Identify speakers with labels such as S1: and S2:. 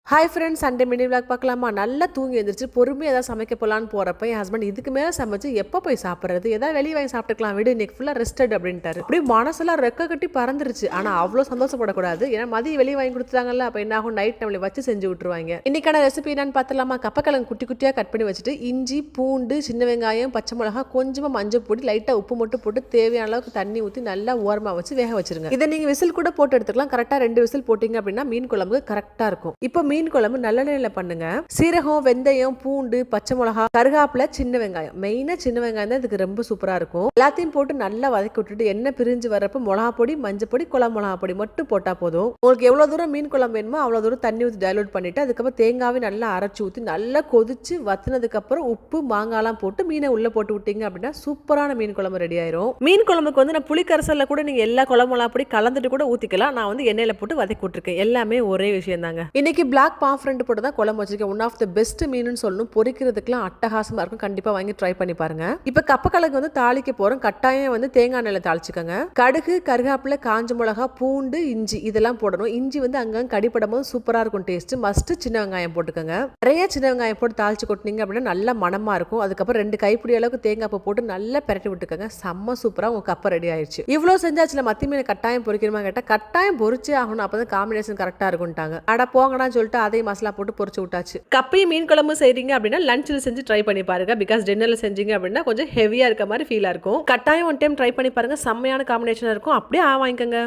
S1: Hi friends, Sunday mini vlog பார்க்கலாமா? நல்லா தூங்கி எழுந்திரிச்சு பொறுமையாக ஏதாவது சமைக்க போகலான்னு போகிறப்ப என் ஹஸ்பண்ட் இதுக்கு மேலே சமைச்சு எப்போ போய் சாப்பிட்றது, ஏதாவது வெளியே வாங்கி சாப்பிட்டுக்கலாம் விடு, இன்னைக்கு ஃபுல்லாக ரெஸ்டட் அப்படின்ட்டாரு. அப்படி மனசெல்லாம் ரெக்க கட்டி பறந்துருச்சு. ஆனால் அவ்வளோ சந்தோஷப்படக்கூடாது, ஏன்னா மதியம் வெளியே வாங்கி கொடுத்துட்டாங்கல்ல. அப்போ என்ன ஆகும், நைட் நம்மளை வச்சு செஞ்சு விட்டுருவாங்க. இன்னைக்கான ரெசிபி என்னன்னு பார்த்தலாமா? கப்பக்கிழங்கு குட்டி குட்டியாக கட் பண்ணி வச்சுட்டு இஞ்சி பூண்டு சின்ன வெங்காயம் பச்சை மிளகா கொஞ்சமாக மஞ்சள் பொடி லைட்டாக உப்பு மட்டும் போட்டு தேவையான அளவுக்கு தண்ணி ஊற்றி நல்லா ஓரமாக வச்சு வேக வச்சிருங்க. இதை நீங்கள் விசில் கூட போட்டு எடுத்துக்கலாம். கரெக்டாக 2 விசில் போட்டிங்க அப்படின்னா மீன் குழம்பு கரெக்டாக இருக்கும். இப்போ மீன் குழம்பு நல்லெண்ணெய் பண்ணுங்க. சீரகம், வெந்தயம், பூண்டு, பச்சை மிளகா, கருகாப்பிலை, சின்ன வெங்காயம். மெயினா சின்ன வெங்காயம் தான் இதுக்கு ரொம்ப சூப்பரா இருக்கும். எல்லாத்தையும் போட்டு நல்லா வதக்கி விட்டுட்டு எண்ணெய் பிரிஞ்சு வரப்ப மிளகா பொடி, மஞ்சள் பொடி, குழம்பு மிளகா பொடி மட்டும் போட்டா போதும். உங்களுக்கு எவ்வளவு தூரம் மீன் குழம்பு வேணுமோ அவ்வளவு தூரம் தண்ணி ஊற்றி டைலூட் பண்ணிட்டு அதுக்கப்புறம் தேங்காவை நல்லா அரைச்சி ஊற்றி நல்லா கொதிச்சு வத்தினதுக்கு அப்புறம் உப்பு மாங்காலாம் போட்டு மீனை உள்ள போட்டு விட்டீங்க அப்படின்னா சூப்பரான மீன் குழம்பு ரெடி ஆயிரும். மீன் குழம்புக்கு வந்து நான் புளிக்கரசல்ல கூட நீங்க எல்லா குழம்பு மிளகா பொடி கலந்துட்டு கூட ஊத்திக்கலாம். நான் வந்து எண்ணெயில போட்டு வதக்கி விட்டுருக்கேன். எல்லாமே ஒரே விஷயம் தாங்க. இன்னைக்கு பிளாக் பாம்ஃப்ரெண்ட் போட்டு தான் குழம்பு வச்சிருக்கேன். ஒன் ஆஃப் த பெஸ்ட் மீன் சொல்லணும். பொரிக்கிறதுக்குலாம் அட்டகாசமா இருக்கும். கண்டிப்பா வாங்கி ட்ரை பண்ணி பாருங்க. இப்ப கப்பக்கிழங்கு வந்து தாளிக்க போறோம். கட்டாயம் வந்து தேங்காய் எண்ணெயில தாளிச்சுக்கோங்க. கடுகு, கருகாப்பிலை, காஞ்ச மிளகா, பூண்டு, இஞ்சி இதெல்லாம் போடணும். இஞ்சி வந்து அங்கங்க கடிப்படும் போது சூப்பரா இருக்கும் டேஸ்ட். மஸ்ட் சின்ன வெங்காயம் போட்டுக்கோங்க. நிறைய சின்ன வெங்காயம் போட்டு தாளிச்சு கொட்டினீங்க அப்படின்னா நல்ல மணமா இருக்கும். அதுக்கப்புறம் 2 கைப்பிடி அளவுக்கு தேங்காய் பூ போட்டு நல்லா பெரட்டி விட்டுக்கோங்க. செம்ம சூப்பரா உங்க கப்பை ரெடி ஆயிடுச்சு. இவ்வளவு செஞ்சாச்சுல மத்தி மீன் கட்டாயம் பொரிக்கணுமா கேட்டா கட்டாயம் பொரிச்சே ஆகணும். அப்பதான் காம்பினேஷன் கரெக்டா இருக்கும்ட்டாங்க. அட போங்கடா சொல்லிட்டு அதே மசாலா போட்டு பொரிச்சு விட்டாச்சு. கப்பையும் மீன் குழம்பு செய்றீங்க அப்படின்னா லஞ்சில் செஞ்சு ட்ரை பண்ணி பாருங்க. பிகாஸ் டின்னர்ல செஞ்சீங்க அப்படின்னா கொஞ்சம் ஹெவியா இருக்க மாதிரி ஃபீலா இருக்கும். கட்டாயம் ஒன் டைம் ட்ரை பண்ணி பாருங்க. செம்மையான காம்பினேஷனா இருக்கும். அப்படியே வாங்கிக்கோங்க.